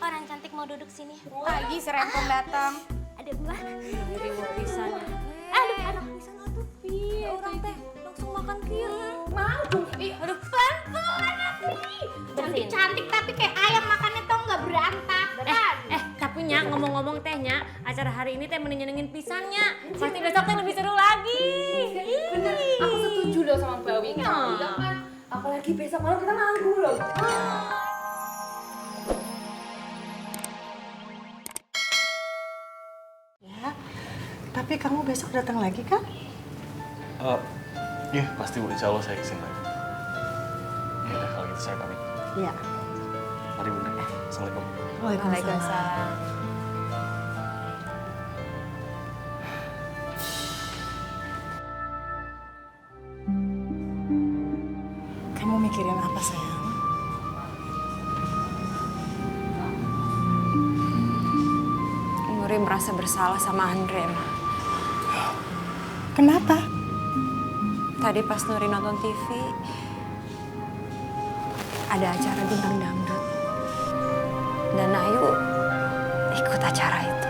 orang cantik mau duduk sini. Pagi serempong datang. Ada buah. Diri mau pisan. Aduh, anak bisa tuh. Iya, orang teh langsung makan kieu. Mau dong. Aduh, pelan-pelan atuh. Cantik-cantik tapi kayak ayam makannya tau nggak berantak. Tapi nya ngomong-ngomong tehnya, acara hari ini teh menyenengin pisannya. Pasti besok teh lebih seru lagi. Bener, aku setuju loh sama Mbak Wina. Iya kan? Apalagi besok malam kita manggung loh. Ya, tapi kamu besok datang lagi kan? Iya pasti Bu, insya Allah saya kesini lagi. Ya udah kalau gitu saya pamit. Iya. Mari Bunda. Assalamualaikum. Waalaikumsalam. Kamu mikirin apa sayang? Nuri merasa bersalah sama Andre, Ma. Kenapa? Tadi pas Nuri nonton TV, ada acara bintang dangdut. Dan Ayu ikut acara itu.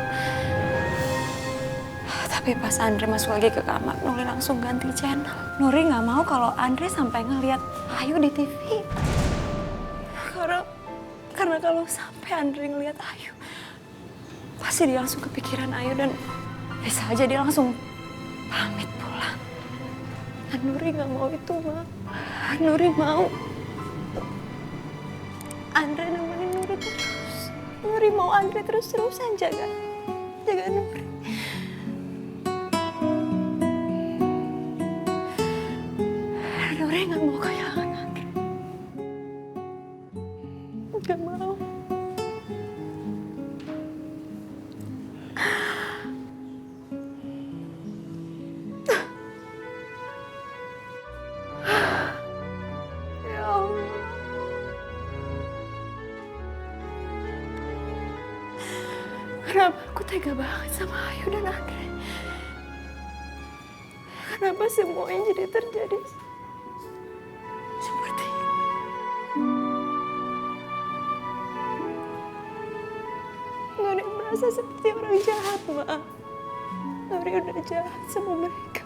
Tapi pas Andre masuk lagi ke kamar, Nuri langsung ganti channel. Nuri nggak mau kalau Andre sampai ngeliat Ayu di TV. Karena kalau sampai Andre ngeliat Ayu, pasti dia langsung kepikiran Ayu dan bisa aja dia langsung pamit pulang. Dan Nuri nggak mau itu, Ma. Nuri mau Andre nemenin Nuri terus. Nuri mau Andre terus-terusan jaga Nuri. Nuri nggak mau kehilangan Andre. Nggak mau. Ya Allah. Kenapa aku tega banget sama Ayu dan Andre? Kenapa semuanya jadi terjadi seperti ini? Nuri merasa seperti orang jahat, Ma. Nuri udah jahat sama mereka.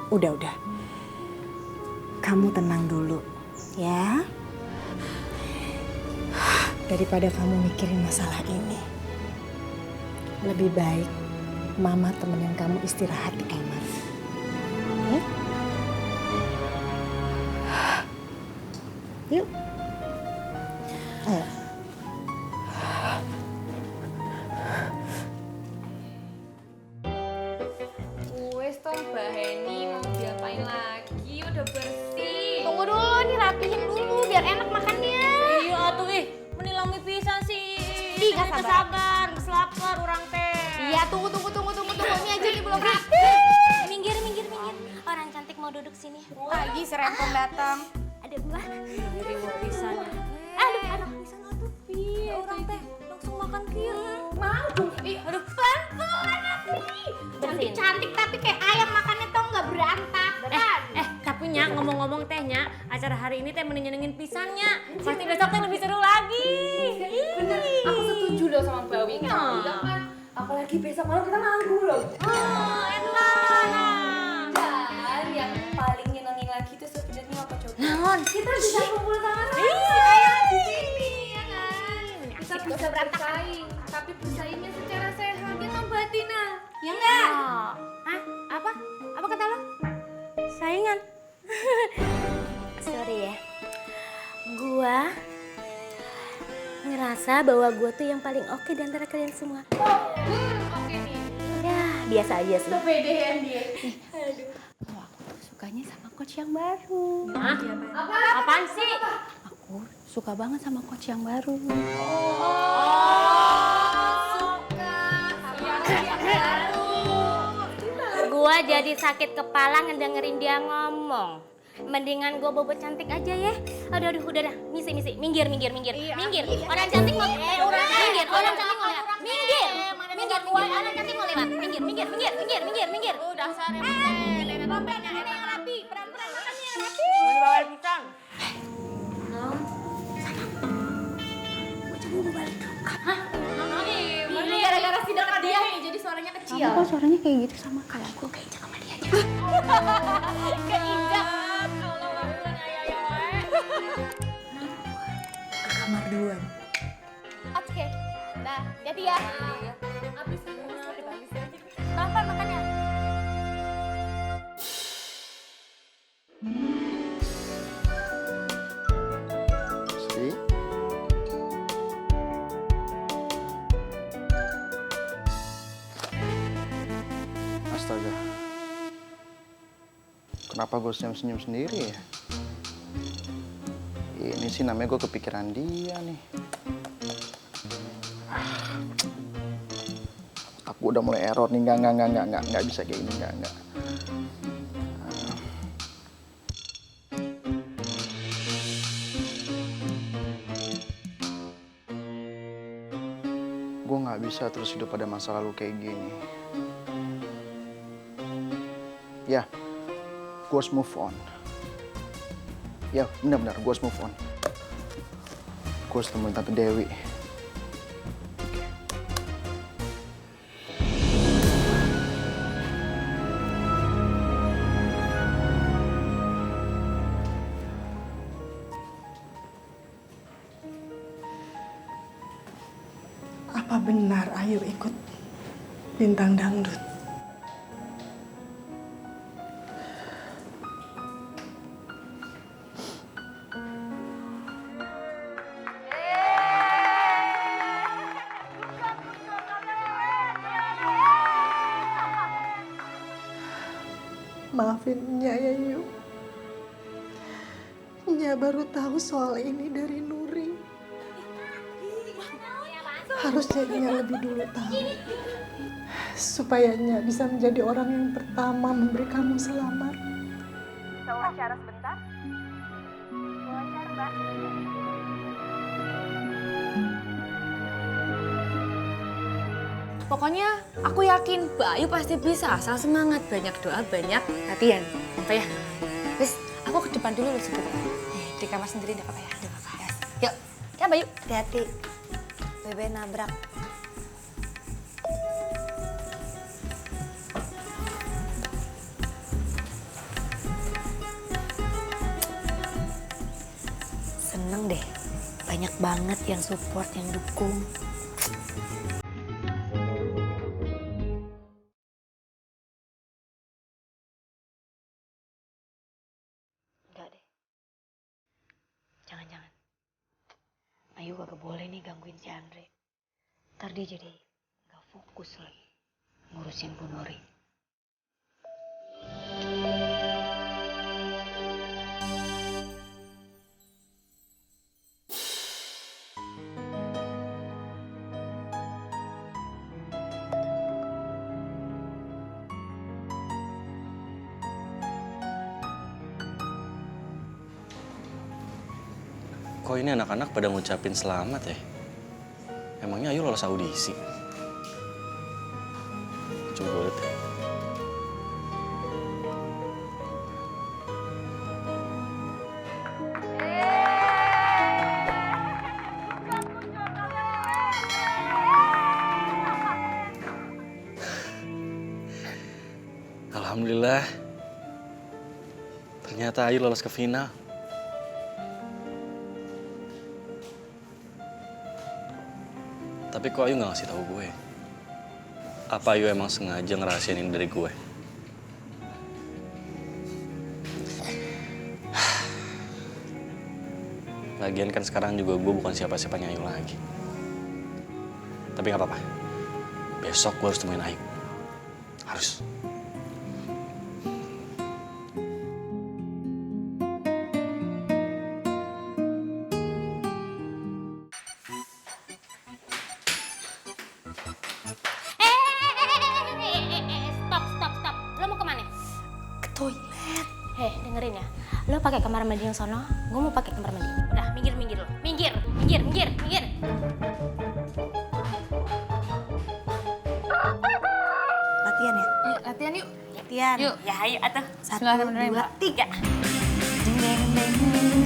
Udah. Kamu tenang dulu, ya. Daripada kamu mikirin masalah ini, lebih baik Mama temenin kamu istirahat di kamar. Ya? Yuk. Ayo. Wes toh Mbak Heni mau diapain lagi? Udah bersih. Tunggu dulu, dirapihin dulu biar enak makannya. Iya atuh menilami pisan sih. Ih, nggak sabar. Keselapar orang teh. Iya, tunggu. Ini aja nih belum rapi. Minggir. Orang cantik mau duduk sini. Pagi serempong datang. Ada buah. Diri mau pisan. Aduh, bisa tuh. Iya, orang teh langsung makan kieu. Mau dong. Aduh, pelan-pelan atuh. Cantik-cantik tapi kayak ayam makannya tau nggak berantak. Tapi nya ngomong-ngomong tehnya, acara hari ini teh menyenengin pisannya. Pasti besok teh lebih seru lagi. Bener, aku setuju loh sama Mbak Wina. Iya kan? Apalagi besok malam kita manggung loh. Enak. Dan yang paling nyenengin lagi itu sebenarnya apa coba? Naon? Kita bisa kumpul tangan lagi. Iya. Di sini ya kan? Kita bisa bersaing, tapi bersaingnya secara sehat ya kan Mbak Tina? Ya enggak? Hah? Apa? Apa kata lo? Saingan. Sorry ya. Gua ngerasa bahwa gua tuh yang paling oke di antara kalian semua. Oke nih. Ya, biasa aja sih. Kepedean dia. Kalau aku tuh sukanya sama coach yang baru. Hah? Apaan sih? Aku suka banget sama coach yang baru. Gua jadi sakit kepala ngedengerin dia ngomong. Mendingan gua bobo cantik aja ya. Aduh, udah dah. Misi. Minggir. Minggir. Orang cantik mau minggir. Orang cantik mau lewat. Minggir. Orang cantik mau lewat. Minggir. Udah sare. Dompetnya ada yang rapi. Peran-peran makannya yang rapi. Mau dibawa pisang. suaranya kayak gitu sama kayak aku. Keinjak sama dia aja. Keinjak. Ke kamar duluan. Oke. Dah, jadi ya. Habis Tahan makannya. See? Astaga. Kenapa gue senyum-senyum sendiri ya? Ini sih namanya gue kepikiran dia nih. Aku udah mulai error nih, nggak bisa kayak gini, nggak. Gue nggak bisa terus hidup pada masa lalu kayak gini. Ya, gue harus move on. Ya, benar-benar gue harus move on. Gue harus temuin Tante Dewi. Apa benar Ayu ikut bintang dangdut? Maafin Nya ya Yu. Nya baru tahu soal ini dari Nuri. Harusnya Nya lebih dulu tahu. Supaya Nya bisa menjadi orang yang pertama memberi kamu selamat. Bisa wawancara sebentar? Wawancara, Mbak. Pokoknya aku yakin Mbak Ayu pasti bisa, asal semangat, banyak doa, banyak latihan. Apa ya? Wis, aku ke depan dulu sebentar. Di kamar sendiri enggak apa-apa ya? Enggak apa-apa. Yes. Yuk, ya Mbak Ayu. Hati-hati. Bebe nabrak. Seneng deh. Banyak banget yang support, yang dukung. Enggak deh. Jangan-jangan. Ayu kagak boleh nih gangguin si Andre. Ntar dia jadi gak fokus lagi ngurusin Bu Nuri. Kok ini anak-anak pada ngucapin selamat ya? Emangnya Ayu lolos audisi? Coba gue lihat. Alhamdulillah. Ternyata Ayu lolos ke final. Tapi kok Ayu nggak ngasih tahu gue? Apa Ayu emang sengaja ngerahasiain ini dari gue? Lagian kan sekarang juga gue bukan siapa-siapanya Ayu lagi. Tapi nggak apa-apa. Besok gue harus temuin Ayu. Harus. Stop. Lo mau kemana? Ke toilet. Hei, dengerin ya. Lo pakai kamar mandi yang sono, gue mau pakai kamar mandi. Udah, minggir lo. Minggir. Latihan ya? Yuk, latihan yuk. Latihan. Yuk. Ya, ayo atuh. 1, 2, 3. Ding ding ding.